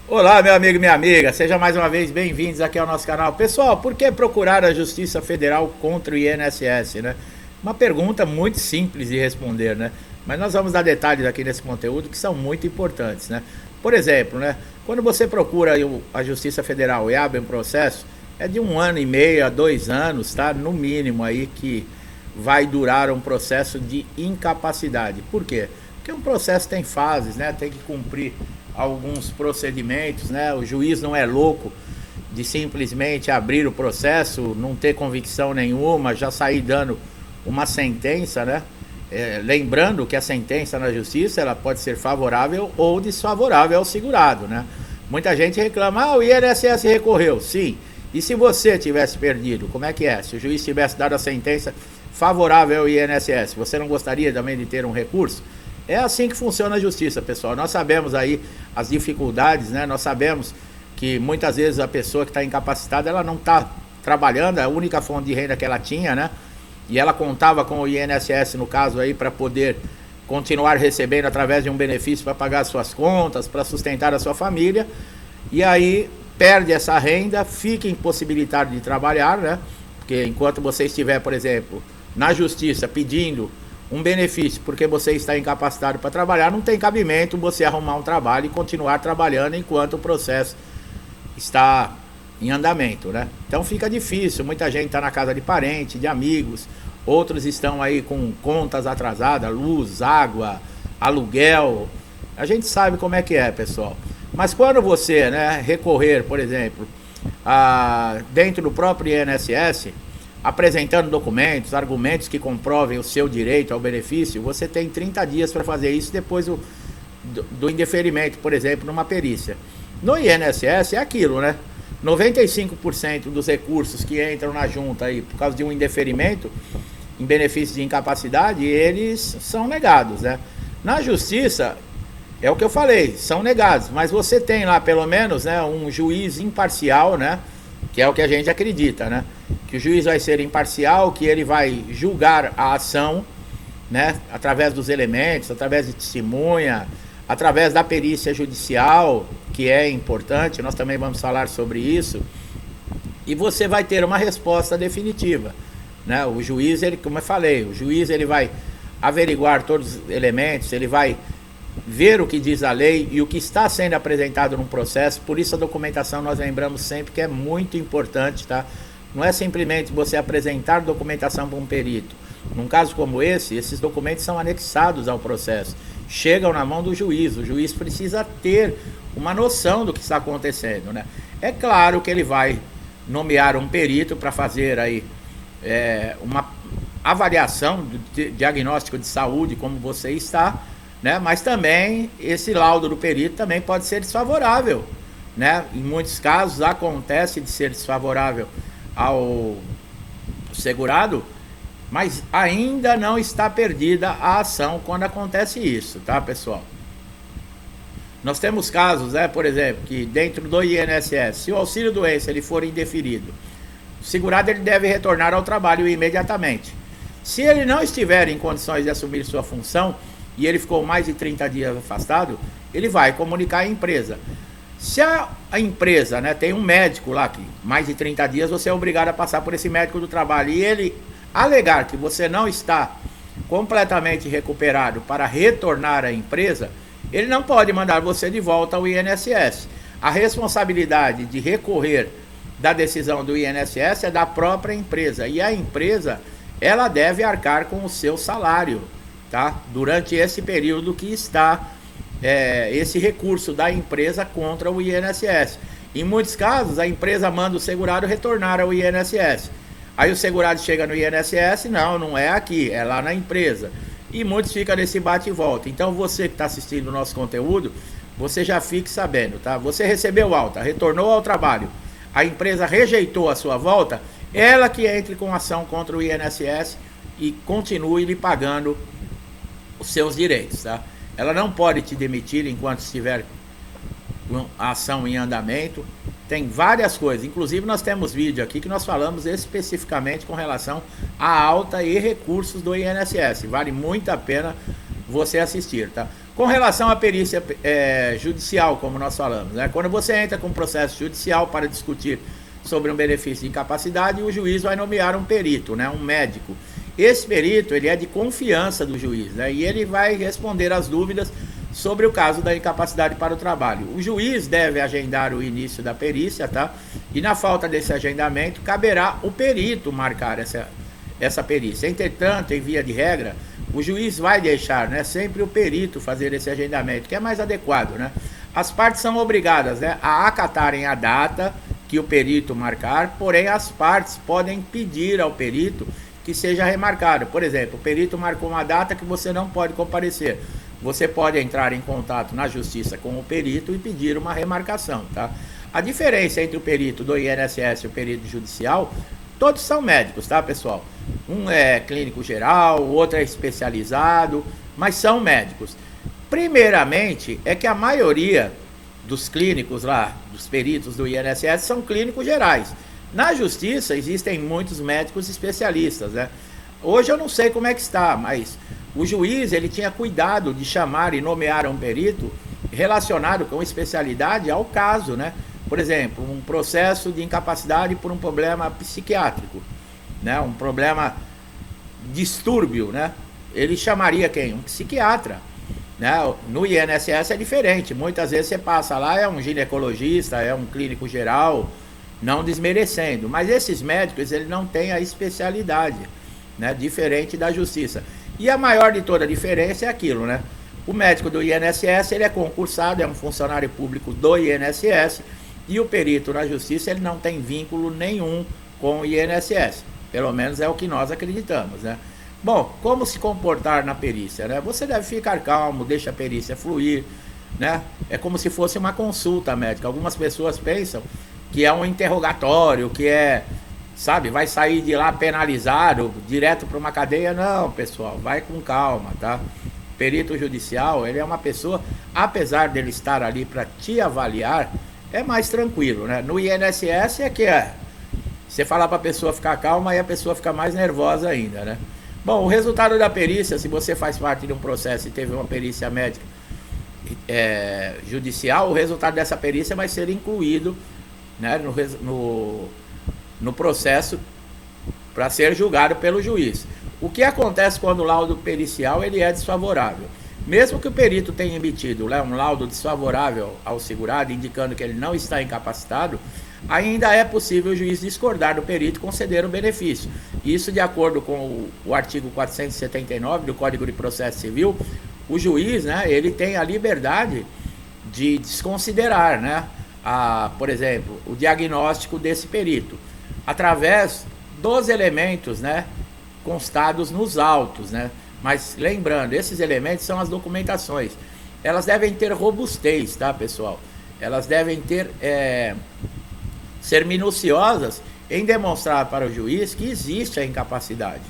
Olá, meu amigo e minha amiga, sejam mais uma vez bem-vindos aqui ao nosso canal. Pessoal, por que procurar a Justiça Federal contra o INSS, né? Uma pergunta muito simples de responder, né? Mas nós vamos dar detalhes aqui nesse conteúdo que são muito importantes, né? Por exemplo, né? Quando você procura a Justiça Federal e abre um processo, é de 1 ano e meio a 2 anos, tá? No mínimo aí que vai durar um processo de incapacidade. Por quê? Porque um processo tem fases, né? Tem que cumprir alguns procedimentos, né? O juiz não é louco de simplesmente abrir o processo, não ter convicção nenhuma, já sair dando uma sentença, né? Lembrando que a sentença na justiça ela pode ser favorável ou desfavorável ao segurado, né? Muita gente reclama, o INSS recorreu. Sim. E se você tivesse perdido, como é que é? Se o juiz tivesse dado a sentença favorável ao INSS, você não gostaria também de ter um recurso? É assim que funciona a justiça, pessoal. Nós sabemos aí as dificuldades, né? Nós sabemos que muitas vezes a pessoa que está incapacitada, ela não está trabalhando, é a única fonte de renda que ela tinha, né? E ela contava com o INSS, no caso aí, para poder continuar recebendo através de um benefício para pagar as suas contas, para sustentar a sua família. E aí perde essa renda, fica impossibilitado de trabalhar, né? Porque enquanto você estiver, por exemplo, na justiça pedindo um benefício porque você está incapacitado para trabalhar, não tem cabimento você arrumar um trabalho e continuar trabalhando enquanto o processo está em andamento, né? Então fica difícil, muita gente está na casa de parente, de amigos, outros estão aí com contas atrasadas, luz, água, aluguel. A gente sabe como é que é, pessoal. Mas quando você, né, recorrer, por exemplo, dentro do próprio INSS, apresentando documentos, argumentos que comprovem o seu direito ao benefício, você tem 30 dias para fazer isso depois do indeferimento, por exemplo, numa perícia. No INSS é aquilo, né? 95% dos recursos que entram na junta aí por causa de um indeferimento em benefício de incapacidade, eles são negados, né? Na justiça, é o que eu falei, são negados, mas você tem lá pelo menos, né, um juiz imparcial, né? Que é o que a gente acredita, né? Que o juiz vai ser imparcial, que ele vai julgar a ação, né? Através dos elementos, através de testemunha, através da perícia judicial, que é importante, nós também vamos falar sobre isso. E você vai ter uma resposta definitiva, né? O juiz, ele, como eu falei, o juiz ele vai averiguar todos os elementos, ele vai ver o que diz a lei e o que está sendo apresentado no processo. Por isso a documentação nós lembramos sempre que é muito importante, tá? Não é simplesmente você apresentar documentação para um perito. Num caso como esse, esses documentos são anexados ao processo, chegam na mão do juiz. O juiz precisa ter uma noção do que está acontecendo, né? É claro que ele vai nomear um perito para fazer aí uma avaliação do diagnóstico de saúde, como você está, né? Mas também esse laudo do perito também pode ser desfavorável, né? Em muitos casos acontece de ser desfavorável ao segurado, mas ainda não está perdida a ação quando acontece isso, tá, pessoal? Nós temos casos, né, por exemplo, que dentro do INSS, se o auxílio-doença ele for indeferido, o segurado ele deve retornar ao trabalho imediatamente. Se ele não estiver em condições de assumir sua função e ele ficou mais de 30 dias afastado, ele vai comunicar à empresa. Se a empresa, né, tem um médico lá que mais de 30 dias você é obrigado a passar por esse médico do trabalho e ele alegar que você não está completamente recuperado para retornar à empresa, ele não pode mandar você de volta ao INSS. A responsabilidade de recorrer da decisão do INSS é da própria empresa e a empresa ela deve arcar com o seu salário, tá? Durante esse período que está esse recurso da empresa contra o INSS. Em muitos casos, a empresa manda o segurado retornar ao INSS. Aí o segurado chega no INSS, não é aqui, é lá na empresa. E muitos ficam nesse bate e volta. Então você que está assistindo o nosso conteúdo, você já fique sabendo, tá? Você recebeu alta, retornou ao trabalho, a empresa rejeitou a sua volta, ela que entre com ação contra o INSS e continue lhe pagando os seus direitos, tá? Ela não pode te demitir enquanto estiver com a ação em andamento. Tem várias coisas, inclusive nós temos vídeo aqui que nós falamos especificamente com relação à alta e recursos do INSS. Vale muito a pena você assistir, tá? Com relação à perícia judicial, como nós falamos, né? Quando você entra com um processo judicial para discutir sobre um benefício de incapacidade, o juiz vai nomear um perito, né? Um médico. Esse perito, ele é de confiança do juiz, né? E ele vai responder às dúvidas sobre o caso da incapacidade para o trabalho. O juiz deve agendar o início da perícia, tá? E na falta desse agendamento, caberá o perito marcar essa perícia. Entretanto, em via de regra, o juiz vai deixar, né, sempre o perito fazer esse agendamento, que é mais adequado, né? As partes são obrigadas, né, a acatarem a data que o perito marcar, porém as partes podem pedir ao perito que seja remarcado. Por exemplo, o perito marcou uma data que você não pode comparecer. Você pode entrar em contato na justiça com o perito e pedir uma remarcação, tá? A diferença entre o perito do INSS e o perito judicial, todos são médicos, tá, pessoal? Um é clínico geral, o outro é especializado, mas são médicos. Primeiramente, é que a maioria dos clínicos lá, dos peritos do INSS, são clínicos gerais. Na justiça, existem muitos médicos especialistas, né? Hoje eu não sei como é que está, mas o juiz, ele tinha cuidado de chamar e nomear um perito relacionado com especialidade ao caso, né? Por exemplo, um processo de incapacidade por um problema psiquiátrico, né? Um problema distúrbio, né? Ele chamaria quem? Um psiquiatra, né? No INSS é diferente. Muitas vezes você passa lá, é um ginecologista, é um clínico geral, não desmerecendo. Mas esses médicos, eles não têm a especialidade, né? Diferente da justiça. E a maior de toda a diferença é aquilo, né? O médico do INSS, ele é concursado, é um funcionário público do INSS, e o perito na justiça, ele não tem vínculo nenhum com o INSS. Pelo menos é o que nós acreditamos, né? Bom, como se comportar na perícia, né? Você deve ficar calmo, deixa a perícia fluir, né? É como se fosse uma consulta médica. Algumas pessoas pensam que é um interrogatório, que é, sabe, vai sair de lá penalizado, direto para uma cadeia. Não, pessoal, vai com calma, tá? Perito judicial, ele é uma pessoa, apesar dele estar ali para te avaliar, é mais tranquilo, né? No INSS é que você falar para a pessoa ficar calma, aí a pessoa fica mais nervosa ainda, né? Bom, o resultado da perícia, se você faz parte de um processo e teve uma perícia médica judicial, o resultado dessa perícia vai ser incluído, né, no processo para ser julgado pelo juiz. O que acontece quando o laudo pericial ele é desfavorável? Mesmo que o perito tenha emitido, né, um laudo desfavorável ao segurado, indicando que ele não está incapacitado, ainda é possível o juiz discordar do perito e conceder o benefício. Isso de acordo com o artigo 479 do Código de Processo Civil, o juiz, né, ele tem a liberdade de desconsiderar, né, por exemplo, o diagnóstico desse perito, através dos elementos, né, constados nos autos, né? Mas lembrando, esses elementos são as documentações. Elas devem ter robustez, tá, pessoal? Elas devem ser minuciosas em demonstrar para o juiz que existe a incapacidade.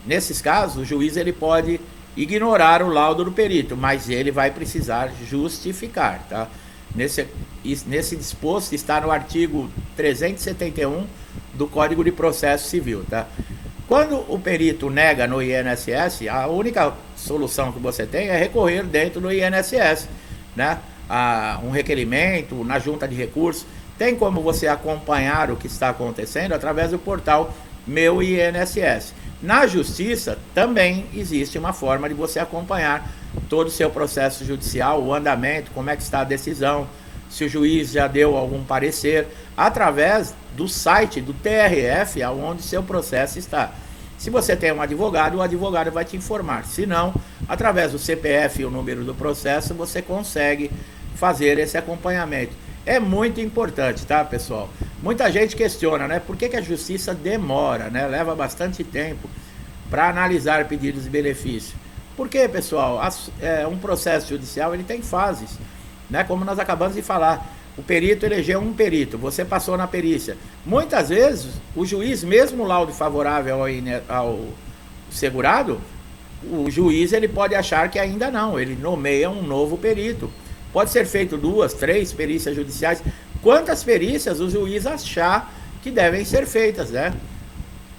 Nesses casos, o juiz ele pode ignorar o laudo do perito, mas ele vai precisar justificar, tá? Nesse disposto está no artigo 371 do Código de Processo Civil, tá? Quando o perito nega no INSS, a única solução que você tem é recorrer dentro do INSS, né? Um requerimento na junta de recursos. Tem como você acompanhar o que está acontecendo através do portal Meu INSS. Na justiça também existe uma forma de você acompanhar todo o seu processo judicial, o andamento, como é que está a decisão, se o juiz já deu algum parecer, através do site do TRF, onde seu processo está. Se você tem um advogado, o advogado vai te informar. Se não, através do CPF e o número do processo, você consegue fazer esse acompanhamento. É muito importante, tá, pessoal? Muita gente questiona, né? Por que a justiça demora, né? Leva bastante tempo para analisar pedidos de benefício. Porque, pessoal, um processo judicial ele tem fases, né? Como nós acabamos de falar, o perito elegeu um perito, você passou na perícia. Muitas vezes, o juiz, mesmo o laudo favorável ao segurado, o juiz ele pode achar que ainda não, ele nomeia um novo perito. Pode ser feito 2, 3 perícias judiciais. Quantas perícias o juiz achar que devem ser feitas, né?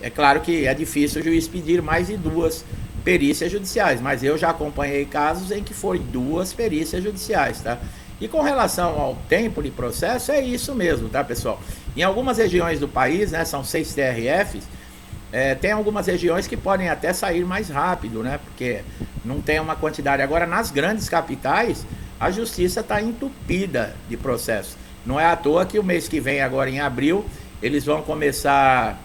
É claro que é difícil o juiz pedir mais de 2 perícias judiciais, mas eu já acompanhei casos em que foram 2 perícias judiciais, tá? E com relação ao tempo de processo, é isso mesmo, tá, pessoal? Em algumas regiões do país, né, são 6 TRFs, tem algumas regiões que podem até sair mais rápido, né? Porque não tem uma quantidade. Agora, nas grandes capitais, a justiça está entupida de processos. Não é à toa que o mês que vem, agora em abril, eles vão começar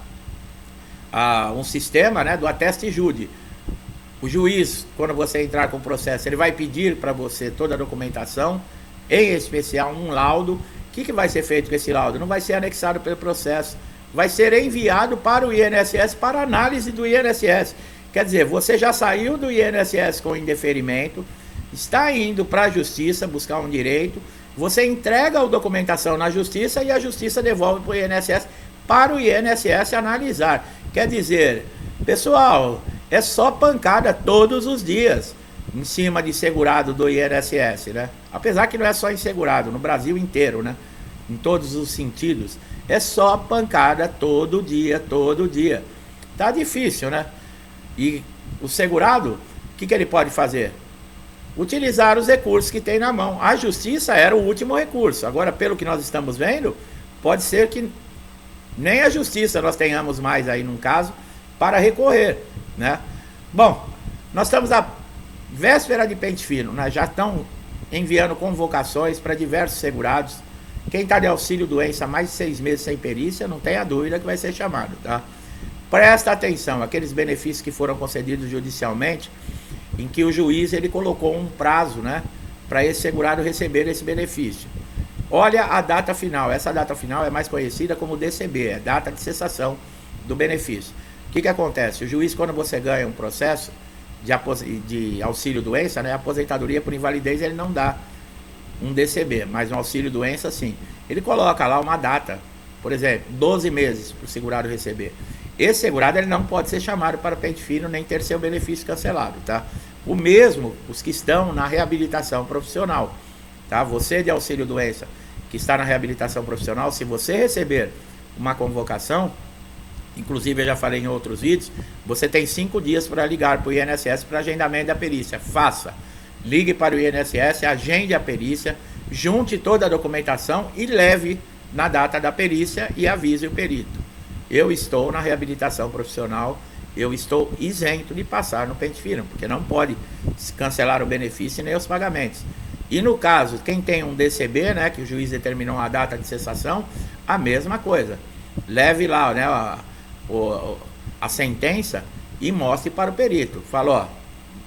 um sistema, né, do ateste júri. O juiz, quando você entrar com o processo, ele vai pedir para você toda a documentação, em especial um laudo. O que vai ser feito com esse laudo? Não vai ser anexado pelo processo, vai ser enviado para o INSS para análise do INSS. Quer dizer, você já saiu do INSS com indeferimento, está indo para a justiça buscar um direito, você entrega a documentação na justiça e a justiça devolve para o INSS para o INSS analisar. Quer dizer, pessoal, é só pancada todos os dias em cima de segurado do INSS, né? Apesar que não é só em segurado, no Brasil inteiro, né? Em todos os sentidos, é só pancada todo dia, todo dia. Tá difícil, né? E o segurado, o que ele pode fazer? Utilizar os recursos que tem na mão. A justiça era o último recurso. Agora, pelo que nós estamos vendo, pode ser que nem a justiça nós tenhamos mais aí num caso para recorrer, né? Bom, nós estamos à véspera de pente fino, né? Já estão enviando convocações para diversos segurados. Quem está de auxílio doença mais de 6 meses sem perícia, não tenha dúvida que vai ser chamado, tá? Presta atenção, aqueles benefícios que foram concedidos judicialmente, em que o juiz ele colocou um prazo, né, para esse segurado receber esse benefício. Olha a data final. Essa data final é mais conhecida como DCB, é data de cessação do benefício. O que acontece? O juiz, quando você ganha um processo de auxílio-doença, né, aposentadoria por invalidez, ele não dá um DCB, mas um auxílio-doença sim. Ele coloca lá uma data, por exemplo, 12 meses para o segurado receber. Esse segurado ele não pode ser chamado para pente fino nem ter seu benefício cancelado, tá? O mesmo os que estão na reabilitação profissional, tá? Você de auxílio-doença que está na reabilitação profissional, se você receber uma convocação, inclusive eu já falei em outros vídeos, você tem 5 dias para ligar para o INSS para agendamento da perícia. Faça. Ligue para o INSS, agende a perícia, junte toda a documentação e leve na data da perícia e avise o perito. Eu estou na reabilitação profissional, eu estou isento de passar no pente fino, porque não pode cancelar o benefício nem os pagamentos. E no caso, quem tem um DCB, né, que o juiz determinou a data de cessação, a mesma coisa. Leve lá, né, a sentença e mostre para o perito. Fala, ó,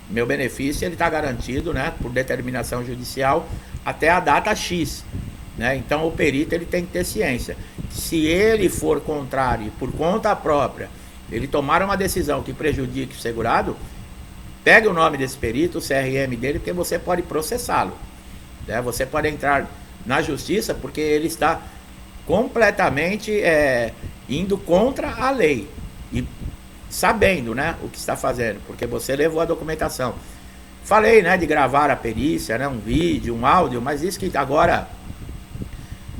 meu benefício ele está garantido, né, por determinação judicial até a data X. Né? Então o perito ele tem que ter ciência. Se ele for contrário, por conta própria, ele tomar uma decisão que prejudique o segurado, pegue o nome desse perito, o CRM dele, porque você pode processá-lo. Né? Você pode entrar na justiça porque ele está completamente indo contra a lei e sabendo, né, o que está fazendo, porque você levou a documentação. Falei, né, de gravar a perícia, né, um vídeo, um áudio, mas isso que agora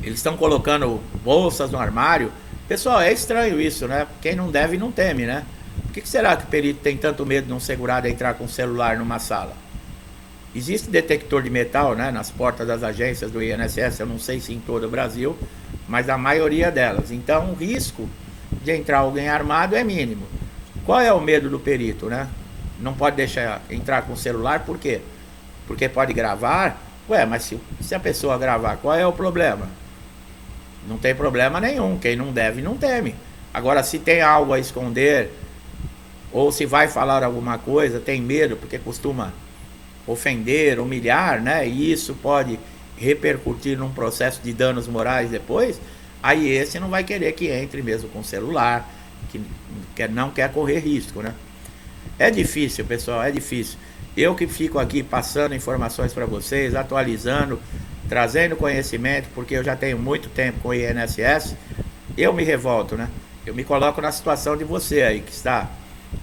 eles estão colocando bolsas no armário. Pessoal, é estranho isso, né? Quem não deve não teme, né? Por que será que o perito tem tanto medo de um segurado entrar com um celular numa sala? Existe detector de metal, né, nas portas das agências do INSS, eu não sei se em todo o Brasil, mas a maioria delas. Então o risco de entrar alguém armado é mínimo. Qual é o medo do perito, né? Não pode deixar entrar com o celular, por quê? Porque pode gravar. Ué, mas se a pessoa gravar, qual é o problema? Não tem problema nenhum, quem não deve não teme. Agora, se tem algo a esconder, ou se vai falar alguma coisa, tem medo, porque costuma ofender, humilhar, né? E isso pode repercutir num processo de danos morais depois, aí esse não vai querer que entre mesmo com celular, que não quer correr risco, né? É difícil, pessoal, é difícil. Eu que fico aqui passando informações para vocês, atualizando, trazendo conhecimento, porque eu já tenho muito tempo com o INSS, eu me revolto, né? Eu me coloco na situação de você aí, que está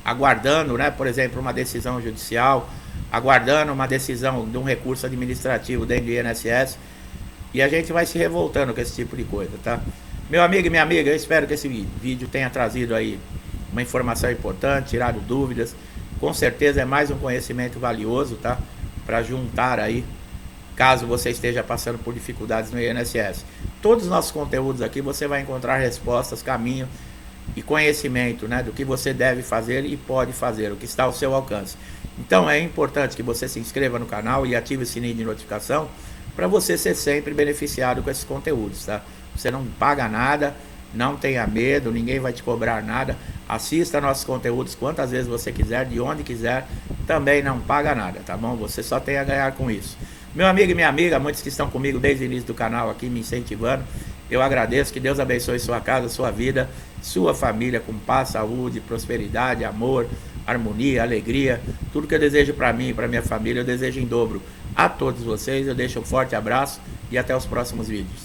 aguardando, né, por exemplo, uma decisão judicial, aguardando uma decisão de um recurso administrativo dentro do INSS, e a gente vai se revoltando com esse tipo de coisa, tá? Meu amigo e minha amiga, eu espero que esse vídeo tenha trazido aí uma informação importante, tirado dúvidas. Com certeza é mais um conhecimento valioso, tá? Para juntar aí, caso você esteja passando por dificuldades no INSS. Todos os nossos conteúdos aqui você vai encontrar respostas, caminho e conhecimento, né, do que você deve fazer e pode fazer, o que está ao seu alcance. Então é importante que você se inscreva no canal e ative o sininho de notificação para você ser sempre beneficiado com esses conteúdos, tá? Você não paga nada, não tenha medo, ninguém vai te cobrar nada. Assista nossos conteúdos quantas vezes você quiser, de onde quiser, também não paga nada, tá bom? Você só tem a ganhar com isso. Meu amigo e minha amiga, muitos que estão comigo desde o início do canal aqui, me incentivando, eu agradeço, que Deus abençoe sua casa, sua vida, sua família, com paz, saúde, prosperidade, amor, harmonia, alegria. Tudo que eu desejo para mim e para minha família, eu desejo em dobro a todos vocês. Eu deixo um forte abraço e até os próximos vídeos.